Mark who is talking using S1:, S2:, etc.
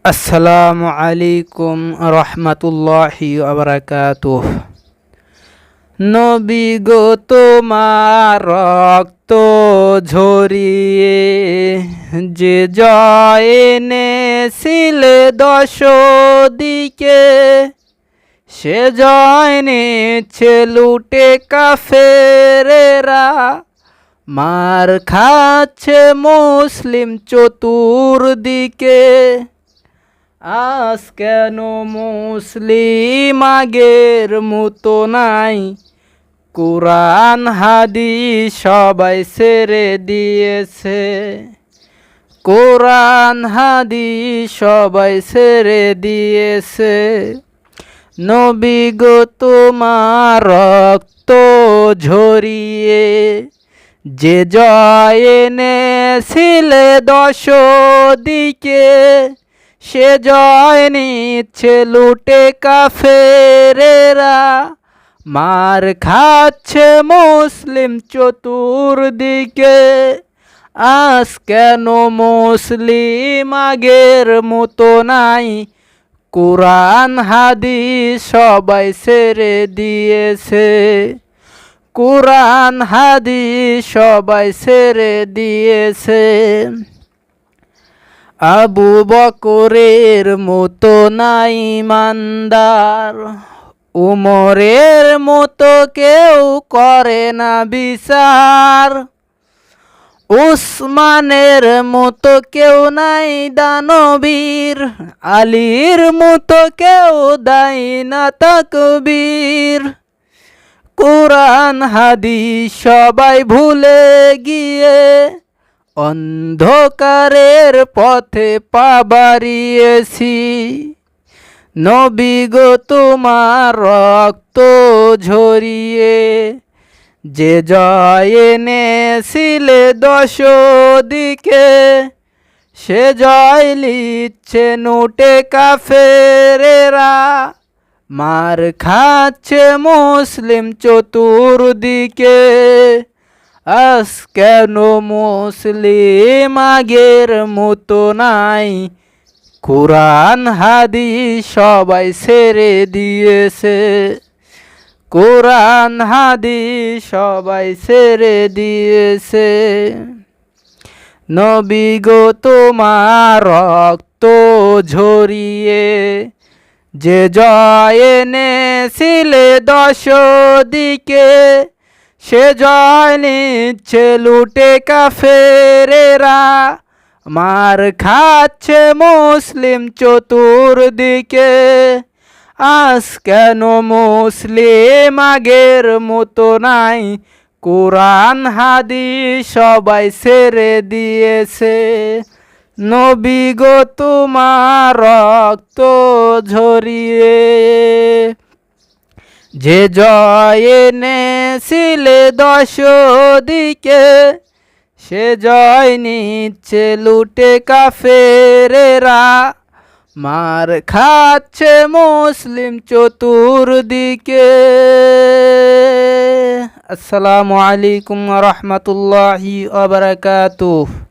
S1: আসসালামু আলাইকুম রহমতুল্লাহি ওয়া নবী গো তোমার রক্ত ঝরিয়ে যে জয় এনেছিলে দশ দিকে, সে জয় নিচ্ছে লুটে কাফেরেরা, মার খাচ্ছে মুসলিম চতুর্দিকে। আজ কেন মুসলিম আগের মতো নাই? কুরআন হাদিস সবাই ছেড়ে দিয়েছে, কুরআন হাদিস সবাই ছেড়ে দিয়েছে। নবী গো তোমার রক্ত ঝরিয়ে যে জয় এনেছিলে দশ দিকে, সে জয় নিচ্ছে লুটে কাফেরেরা, মার খাচ্ছে মুসলিম চতুর্দিকে। আজ কেন মুসলিম আগের মতো নাই? কুরআন হাদিস সবাই ছেড়ে দিয়েছে, কুরআন হাদিস সবাই ছেড়ে দিয়েছে। আবু বকরের মতো নাই ইমানদার, উমরের মতো কেউ করে না বিচার, উসমানের মতো কেউ নাই দানবীর, আলীর মতো কেউ দেয় না তাকবীর। কুরআন হাদিস সবাই ভুলে গিয়ে অন্ধকারের পথে পা বাড়িয়েছি। নবী গো তোমার রক্ত ঝরিয়ে যে জয় এনেছিলে দশ দিকে, সে জয় লিচ্ছে লুটে কাফেরেরা, মার খাচ্ছে মুসলিম চতুর্দিকে। আজ কেন মুসলিম আগের মতো নাই? কুরআন হাদিস সবাই ছেড়ে দিয়েছে, কুরআন হাদিস সবাই ছেড়ে দিয়েছে। নবী গো তোমার রক্ত ঝরিয়ে যে জয় এনেছিলে দশ দিকে, সে জয় নিচ্ছে লুটে কাফেরেরা, মার খাচ্ছে মুসলিম চতুর্দিকে। আজ কেন মুসলিম আগের মতো নাই? কুরআন হাদিস সবাই ছেড়ে দিয়েছে। নবী গো তোমার রক্ত ঝরিয়ে যে জয় এনেছিলে দশ দিকে, সে জয় নিচ্ছে লুটে কাফেরেরা, মার খাচ্ছে মুসলিম চতুর্দিকে। আসসালামু আলাইকুম রহমতুল্লাহি ওয়া বারাকাতুহু।